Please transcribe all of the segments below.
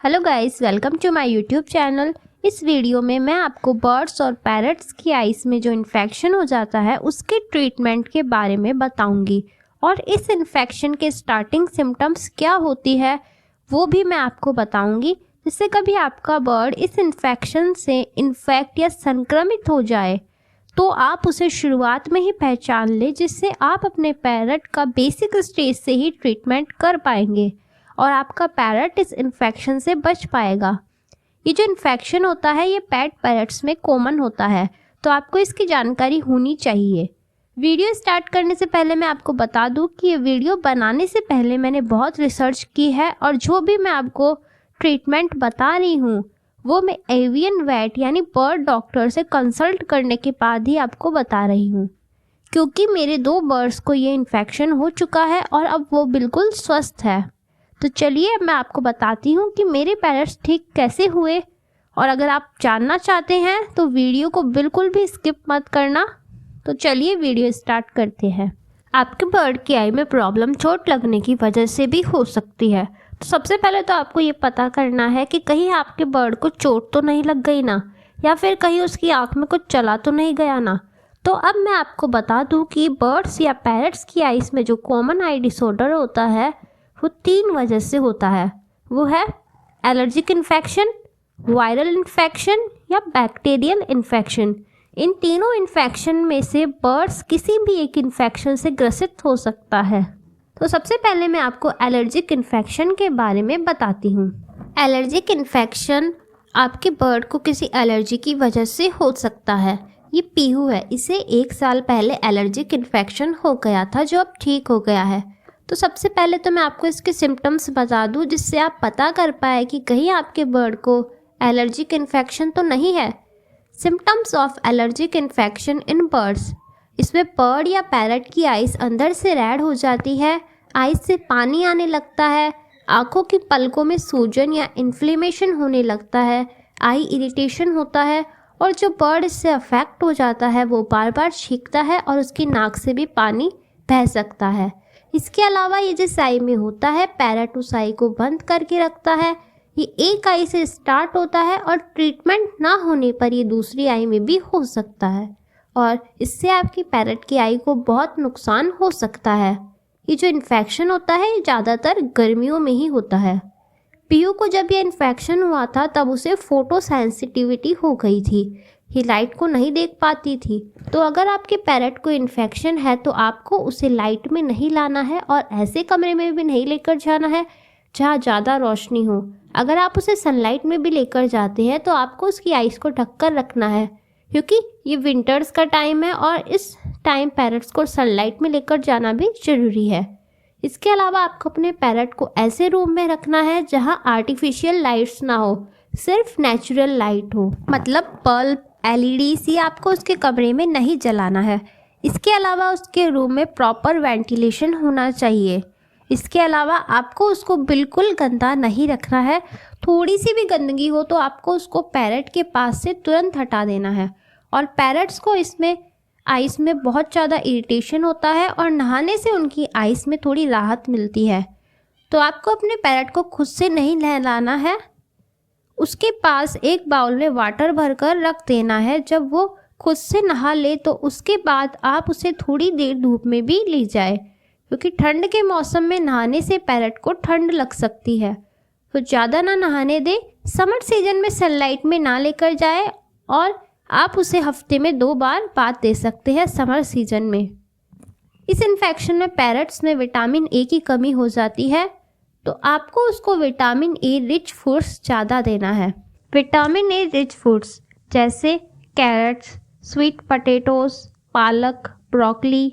Hello guys, welcome to my YouTube channel. इस video में मैं आपको बर्ड्स और पैरट्स की आइज़ में जो इन्फेक्शन हो जाता है उसके ट्रीटमेंट के बारे में बताऊंगी और इस इन्फेक्शन के स्टार्टिंग सिम्टम्स क्या होती है वो भी मैं आपको बताऊंगी, जिससे कभी आपका बर्ड इस इन्फेक्शन से इन्फेक्ट या संक्रमित हो जाए तो आप उसे शुरुआत में ही पहचान लें, जिससे आप अपने पैरट का बेसिक स्टेज से ही ट्रीटमेंट कर पाएंगे और आपका पैरट इस इन्फेक्शन से बच पाएगा। ये जो इन्फेक्शन होता है ये पेट पैरट्स में कॉमन होता है, तो आपको इसकी जानकारी होनी चाहिए। वीडियो स्टार्ट करने से पहले मैं आपको बता दूं कि ये वीडियो बनाने से पहले मैंने बहुत रिसर्च की है और जो भी मैं आपको ट्रीटमेंट बता रही हूँ वो मैं एवियन वेट यानी बर्ड डॉक्टर से कंसल्ट करने के बाद ही आपको बता रही हूँ, क्योंकि मेरे 2 बर्ड्स को ये इन्फेक्शन हो चुका है और अब वो बिल्कुल स्वस्थ है। तो चलिए मैं आपको बताती हूँ कि मेरे पैरट्स ठीक कैसे हुए, और अगर आप जानना चाहते हैं तो वीडियो को बिल्कुल भी स्किप मत करना। तो चलिए वीडियो स्टार्ट करते हैं। आपके बर्ड की आई में प्रॉब्लम चोट लगने की वजह से भी हो सकती है। तो सबसे पहले तो आपको ये पता करना है कि कहीं आपके बर्ड को चोट तो नहीं लग गई ना, या फिर कहीं उसकी आँख में कुछ चला तो नहीं गया ना। तो अब मैं आपको बता दूँ कि बर्ड्स या पैरट्स की आइज़ में जो कॉमन आई डिसऑर्डर होता है वो 3 वजह से होता है। वो है एलर्जिक इन्फेक्शन, वायरल इन्फेक्शन या बैक्टीरियल इन्फेक्शन। इन तीनों इन्फेक्शन में से बर्ड्स किसी भी एक इन्फेक्शन से ग्रसित हो सकता है। तो सबसे पहले मैं आपको एलर्जिक इन्फेक्शन के बारे में बताती हूँ। एलर्जिक इन्फेक्शन आपके बर्ड को किसी एलर्जी की वजह से हो सकता है। ये पीहू है, इसे 1 साल पहले एलर्जिक इन्फेक्शन हो गया था जो अब ठीक हो गया है। तो सबसे पहले तो मैं आपको इसके सिम्टम्स बता दूं, जिससे आप पता कर पाए कि कहीं आपके बर्ड को एलर्जिक इन्फेक्शन तो नहीं है। Symptoms of allergic infection in birds. इसमें बर्ड या पैरट की आइज़ अंदर से रेड हो जाती है, आइज़ से पानी आने लगता है, आँखों की पलकों में सूजन या इन्फ्लेमेशन होने लगता है, आई इरिटेशन होता है, और जो बर्ड इससे अफेक्ट हो जाता है वो बार बार छींकता है और उसकी नाक से भी पानी बह सकता है। इसके अलावा ये जिस आई में होता है, पैरट उस आई को बंद करके रखता है। ये एक आई से स्टार्ट होता है और ट्रीटमेंट ना होने पर ये दूसरी आई में भी हो सकता है, और इससे आपकी पैरट की आई को बहुत नुकसान हो सकता है। ये जो इन्फेक्शन होता है ये ज़्यादातर गर्मियों में ही होता है। पीयू को जब ये इन्फेक्शन हुआ था तब उसे फोटो सेंसिटिविटी हो गई थी, ये लाइट को नहीं देख पाती थी। तो अगर आपके पैरट को इन्फेक्शन है तो आपको उसे लाइट में नहीं लाना है और ऐसे कमरे में भी नहीं लेकर जाना है जहाँ ज़्यादा रोशनी हो। अगर आप उसे सनलाइट में भी लेकर जाते हैं तो आपको उसकी आइज़ को ढक कर रखना है, क्योंकि ये विंटर्स का टाइम है और इस टाइम पैरट्स को सनलाइट में लेकर जाना भी ज़रूरी है। इसके अलावा आपको अपने पैरट को ऐसे रूम में रखना है जहाँ आर्टिफिशियल लाइट्स ना हो, सिर्फ नेचुरल लाइट हो, मतलब बल्ब, एलईडी ये आपको उसके कमरे में नहीं जलाना है। इसके अलावा उसके रूम में प्रॉपर वेंटिलेशन होना चाहिए। इसके अलावा आपको उसको बिल्कुल गंदा नहीं रखना है। थोड़ी सी भी गंदगी हो तो आपको उसको पैरट के पास से तुरंत हटा देना है। और पैरट्स को इसमें आइस में बहुत ज़्यादा इरिटेशन होता है और नहाने से उनकी आइस में थोड़ी राहत मिलती है। तो आपको अपने पैरट को खुद से नहीं नहलाना है, उसके पास एक बाउल में वाटर भरकर रख देना है। जब वो खुद से नहा ले तो उसके बाद आप उसे थोड़ी देर धूप में भी ले जाए, क्योंकि ठंड के मौसम में नहाने से पैरट को ठंड लग सकती है। तो ज़्यादा ना नहाने दें। समर सीजन में सनलाइट में ना लेकर जाए और आप उसे हफ्ते में 2 बार बाथ दे सकते हैं समर सीजन में। इस इन्फेक्शन में पैरट्स में विटामिन ए की कमी हो जाती है, तो आपको उसको विटामिन ए रिच फूड्स ज़्यादा देना है। विटामिन ए रिच फूड्स जैसे कैरेट्स, स्वीट पोटैटोज, पालक, ब्रोकली,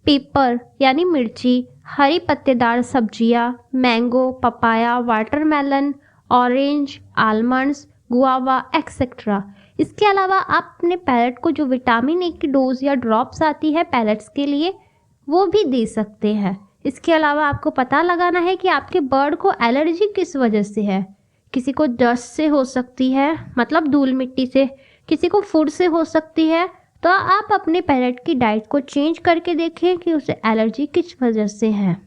पेपर यानी मिर्ची, हरी पत्तेदार सब्जियां, mango, papaya, watermelon, orange, almonds, guava etcetera. इसके अलावा आप अपने पैरट को जो विटामिन ए की डोज या ड्रॉप्स आती है पैरट्स के लिए वो भी दे सकते हैं। इसके अलावा आपको पता लगाना है कि आपके बर्ड को एलर्जी किस वजह से है। किसी को डस्ट से हो सकती है, मतलब धूल मिट्टी से, किसी को फूड से हो सकती है। तो आप अपने पैरट की डाइट को चेंज करके देखें कि उसे एलर्जी किस वजह से है।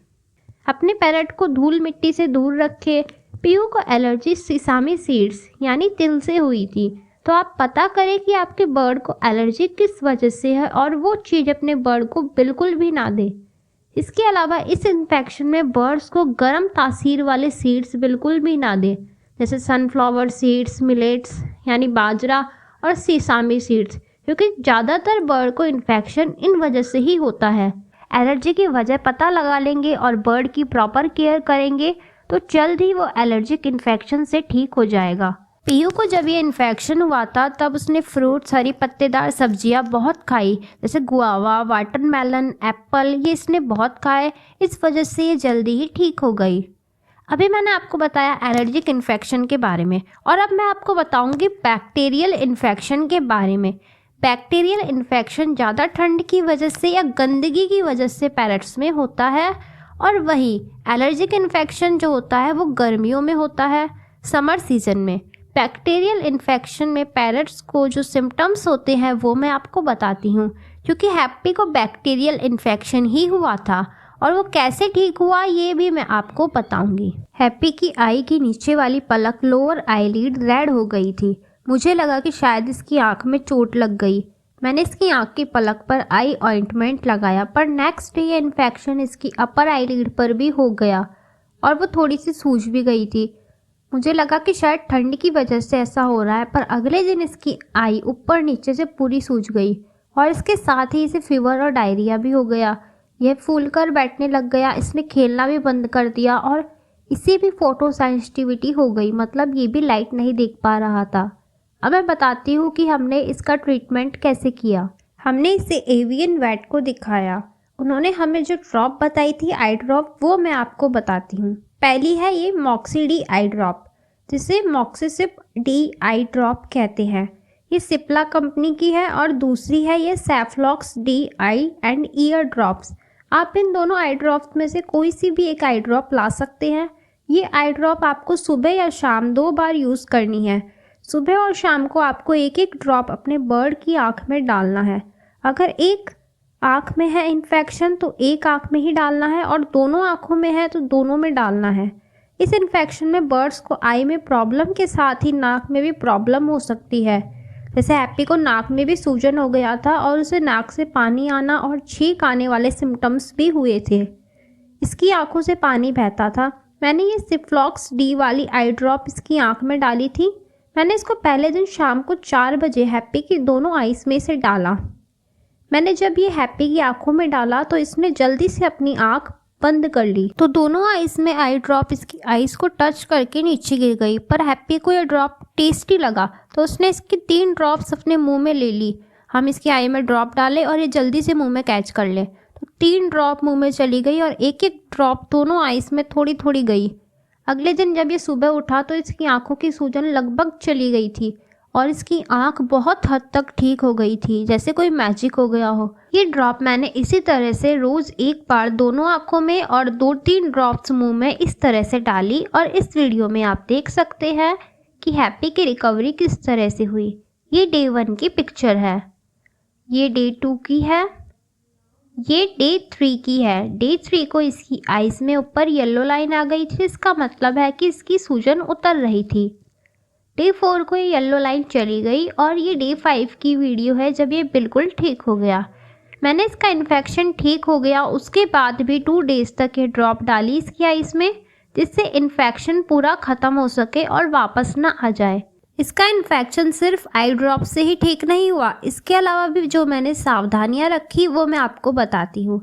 अपने पैरट को धूल मिट्टी से दूर रखें, पीयू को एलर्जी सीसामी सीड्स यानी तिल से हुई थी। तो आप पता करें कि आपके बर्ड को एलर्जी किस वजह से है और वो चीज़ अपने बर्ड को बिल्कुल भी ना दे। इसके अलावा इस इन्फेक्शन में बर्ड्स को गर्म तासीर वाले सीड्स बिल्कुल भी ना दे, जैसे सनफ्लावर सीड्स, मिलेट्स यानी बाजरा और सीसामी सीड्स, क्योंकि ज़्यादातर बर्ड को इन्फेक्शन इन वजह से ही होता है। एलर्जी की वजह पता लगा लेंगे और बर्ड की प्रॉपर केयर करेंगे तो जल्द ही वो एलर्जिक इन्फेक्शन से ठीक हो जाएगा। पीयू को जब ये इन्फेक्शन हुआ था तब उसने फ्रूट्स, हरी पत्तेदार सब्जियां बहुत खाई, जैसे गुआवा, वाटरमेलन, एप्पल, ये इसने बहुत खाए। इस वजह से ये जल्दी ही ठीक हो गई। अभी मैंने आपको बताया एलर्जिक इन्फेक्शन के बारे में और अब मैं आपको बताऊंगी बैक्टीरियल इन्फेक्शन के बारे में। बैक्टीरियल इन्फेक्शन ज़्यादा ठंड की वजह से या गंदगी की वजह से पैरट्स में होता है, और वही एलर्जिक इन्फेक्शन जो होता है वो गर्मियों में होता है, समर सीजन में। बैक्टीरियल इन्फेक्शन में पैरट्स को जो सिम्टम्स होते हैं वो मैं आपको बताती हूँ, क्योंकि हैप्पी को बैक्टीरियल इन्फेक्शन ही हुआ था और वो कैसे ठीक हुआ ये भी मैं आपको बताऊंगी। हैप्पी की आई की नीचे वाली पलक, लोअर आईलिड, रेड हो गई थी। मुझे लगा कि शायद इसकी आंख में चोट लग गई। मैंने इसकी आंख की पलक पर आई ऑइंटमेंट लगाया, पर नेक्स्ट डे ये इन्फेक्शन इसकी अपर आईलिड पर भी हो गया और वो थोड़ी सी सूज भी गई थी। मुझे लगा कि शायद ठंड की वजह से ऐसा हो रहा है, पर अगले दिन इसकी आई ऊपर नीचे से पूरी सूज गई और इसके साथ ही इसे फीवर और डायरिया भी हो गया। यह फूलकर बैठने लग गया, इसने खेलना भी बंद कर दिया और इसे भी फोटो सेंसिटिविटी हो गई, मतलब ये भी लाइट नहीं देख पा रहा था। अब मैं बताती हूँ कि हमने इसका ट्रीटमेंट कैसे किया। हमने इसे एवियन वेट को दिखाया। उन्होंने हमें जो ड्रॉप बताई थी, आई ड्रॉप, वो मैं आपको बताती हूँ। पहली है ये मॉक्सी डी आई ड्रॉप, जिसे मॉक्सीसिप डी आई ड्रॉप कहते हैं। ये सिप्ला कंपनी की है। और दूसरी है ये सेफ्लॉक्स D eye and ear drops. आप इन दोनों आई ड्रॉप्स में से कोई सी भी एक आई ड्रॉप ला सकते हैं। ये आई ड्रॉप आपको सुबह या शाम 2 बार यूज़ करनी है। सुबह और शाम को आपको एक एक ड्रॉप अपने बर्ड की आँख में डालना है। अगर एक आँख में है इन्फेक्शन तो एक आँख में ही डालना है, और दोनों आँखों में है तो दोनों में डालना है। इस इन्फेक्शन में बर्ड्स को आई में प्रॉब्लम के साथ ही नाक में भी प्रॉब्लम हो सकती है। जैसे हैप्पी को नाक में भी सूजन हो गया था और उसे नाक से पानी आना और छींक आने वाले सिम्टम्स भी हुए थे। इसकी आंखों से पानी बहता था। मैंने ये सिफ्लॉक्स डी वाली आई ड्रॉप इसकी आंख में डाली थी। मैंने इसको पहले दिन शाम को 4 बजे हैप्पी की दोनों आइज़ में से डाला। मैंने जब ये हैप्पी की आंखों में डाला तो इसने जल्दी से अपनी आंख बंद कर ली, तो दोनों आइस में आई ड्रॉप इसकी आइस को टच करके नीचे गिर गई। पर हैप्पी को यह ड्रॉप टेस्टी लगा तो उसने इसकी 3 ड्रॉप्स अपने मुंह में ले ली। हम इसकी आई में ड्रॉप डाले और ये जल्दी से मुंह में कैच कर ले, तो 3 ड्रॉप मुंह में चली गई और एक एक ड्रॉप दोनों आइस में थोड़ी थोड़ी गई। अगले दिन जब ये सुबह उठा तो इसकी आंखों की सूजन लगभग चली गई थी और इसकी आंख बहुत हद तक ठीक हो गई थी, जैसे कोई मैजिक हो गया हो। ये ड्रॉप मैंने इसी तरह से रोज़ एक बार दोनों आंखों में और 2-3 ड्रॉप्स मुंह में इस तरह से डाली, और इस वीडियो में आप देख सकते हैं कि हैप्पी की रिकवरी किस तरह से हुई। ये डे 1 की पिक्चर है, ये डे 2 की है, ये डे 3 की है। डे 3 को इसकी आइज़ में ऊपर येलो लाइन आ गई थी, इसका मतलब है कि इसकी सूजन उतर रही थी। डे 4 को ये येलो लाइन चली गई और ये डे 5 की वीडियो है जब ये बिल्कुल ठीक हो गया। मैंने इसका इन्फेक्शन ठीक हो गया, उसके बाद भी 2 डेज़ तक ये ड्रॉप डाली इसकी आइज़ में, जिससे इन्फेक्शन पूरा ख़त्म हो सके और वापस ना आ जाए। इसका इन्फेक्शन सिर्फ आई ड्रॉप से ही ठीक नहीं हुआ, इसके अलावा भी जो मैंने सावधानियाँ रखी वो मैं आपको बताती हूँ।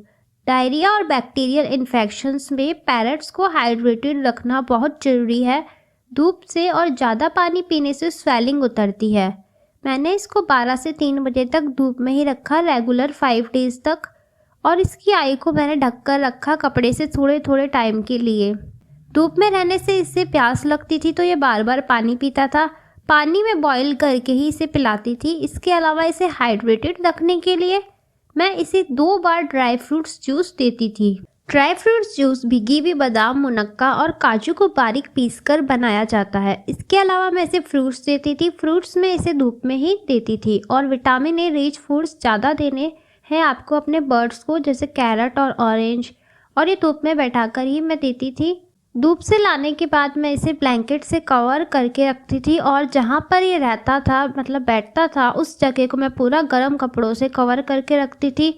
डायरिया और बैक्टीरियल इन्फेक्शंस में पैरट्स को हाइड्रेटेड रखना बहुत ज़रूरी है। धूप से और ज़्यादा पानी पीने से स्वेलिंग उतरती है। मैंने इसको 12 से 3 बजे तक धूप में ही रखा, रेगुलर 5 डेज़ तक, और इसकी आई को मैंने ढक कर रखा कपड़े से थोड़े थोड़े टाइम के लिए। धूप में रहने से इससे प्यास लगती थी तो ये बार बार पानी पीता था। पानी में बॉईल करके ही इसे पिलाती थी। इसके अलावा इसे हाइड्रेटेड रखने के लिए मैं इसे 2 बार ड्राई फ्रूट्स जूस देती थी। ड्राई फ्रूट्स जूस भीगी हुई बादाम, मुनक्का और काजू को बारीक पीसकर बनाया जाता है। इसके अलावा मैं इसे फ्रूट्स देती थी। फ्रूट्स में इसे धूप में ही देती थी, और विटामिन ए रिच फूड्स ज़्यादा देने हैं आपको अपने बर्ड्स को, जैसे कैरेट और ऑरेंज, और ये धूप में बैठाकर ही मैं देती थी। धूप से लाने के बाद मैं इसे ब्लैंकेट से कवर करके रखती थी और जहाँ पर ये रहता था मतलब बैठता था उस जगह को मैं पूरा गर्म कपड़ों से कवर करके रखती थी।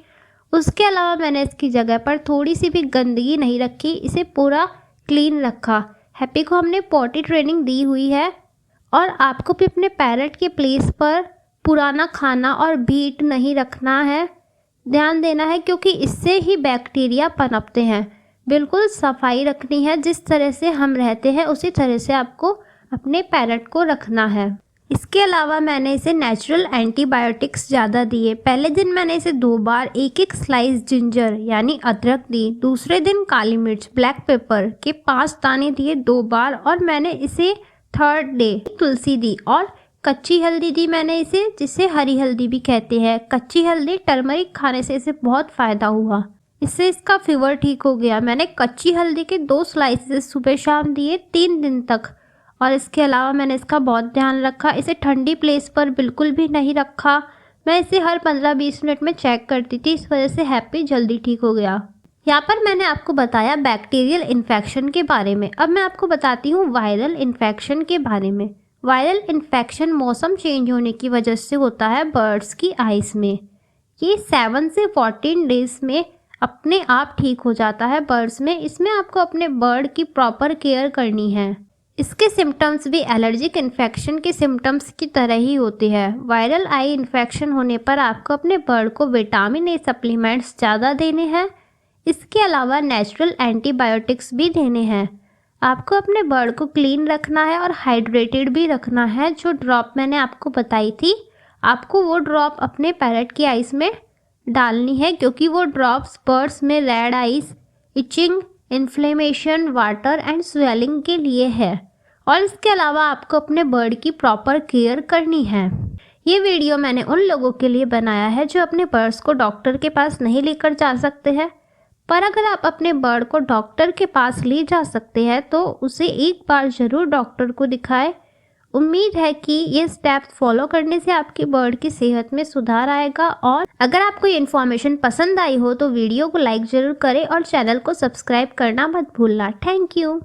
उसके अलावा मैंने इसकी जगह पर थोड़ी सी भी गंदगी नहीं रखी, इसे पूरा क्लीन रखा। हैप्पी को हमने पॉटी ट्रेनिंग दी हुई है और आपको भी अपने पैरट के प्लेस पर पुराना खाना और भीट नहीं रखना है, ध्यान देना है, क्योंकि इससे ही बैक्टीरिया पनपते हैं। बिल्कुल सफाई रखनी है, जिस तरह से हम रहते हैं उसी तरह से आपको अपने पैरट को रखना है। इसके अलावा मैंने इसे नेचुरल एंटीबायोटिक्स ज़्यादा दिए। पहले दिन मैंने इसे 2 बार 1-1 स्लाइस जिंजर यानी अदरक दी, दूसरे दिन काली मिर्च ब्लैक पेपर के 5 दाने दिए 2 बार, और मैंने इसे थर्ड डे तुलसी दी और कच्ची हल्दी दी मैंने इसे, जिसे हरी हल्दी भी कहते हैं। कच्ची हल्दी टर्मरिक खाने से इसे बहुत फ़ायदा हुआ, इससे इसका फीवर ठीक हो गया। मैंने कच्ची हल्दी के 2 स्लाइसेस सुबह शाम दिए 3 दिन तक। और इसके अलावा मैंने इसका बहुत ध्यान रखा, इसे ठंडी प्लेस पर बिल्कुल भी नहीं रखा। मैं इसे हर 15-20 मिनट में चेक करती थी, इस वजह से हैप्पी जल्दी ठीक हो गया। यहाँ पर मैंने आपको बताया बैक्टीरियल इन्फेक्शन के बारे में। अब मैं आपको बताती हूँ वायरल इन्फेक्शन के बारे में। वायरल इन्फेक्शन मौसम चेंज होने की वजह से होता है बर्ड्स की आइज़ में। ये 7 से 14 डेज़ में अपने आप ठीक हो जाता है बर्ड्स में। इसमें आपको अपने बर्ड की प्रॉपर केयर करनी है। इसके सिम्टम्स भी एलर्जिक इन्फेक्शन के सिम्टम्स की तरह ही होते हैं। वायरल आई इन्फेक्शन होने पर आपको अपने बर्ड को विटामिन ए सप्लीमेंट्स ज़्यादा देने हैं। इसके अलावा नेचुरल एंटीबायोटिक्स भी देने हैं। आपको अपने बर्ड को क्लीन रखना है और हाइड्रेटेड भी रखना है। जो ड्रॉप मैंने आपको बताई थी, आपको वो ड्रॉप अपने पैरट की आइज़ में डालनी है, क्योंकि वो ड्रॉप्स बर्ड्स में red eyes, itching, inflammation, water and swelling के लिए है। और इसके अलावा आपको अपने बर्ड की प्रॉपर केयर करनी है। ये वीडियो मैंने उन लोगों के लिए बनाया है जो अपने बर्ड्स को डॉक्टर के पास नहीं लेकर जा सकते हैं, पर अगर आप अपने बर्ड को डॉक्टर के पास ले जा सकते हैं तो उसे एक बार ज़रूर डॉक्टर को दिखाएं। उम्मीद है कि ये स्टेप्स फॉलो करने से आपकी बर्ड की सेहत में सुधार आएगा। और अगर आपको ये इन्फॉर्मेशन पसंद आई हो तो वीडियो को लाइक ज़रूर करें और चैनल को सब्सक्राइब करना मत भूलना। Thank you.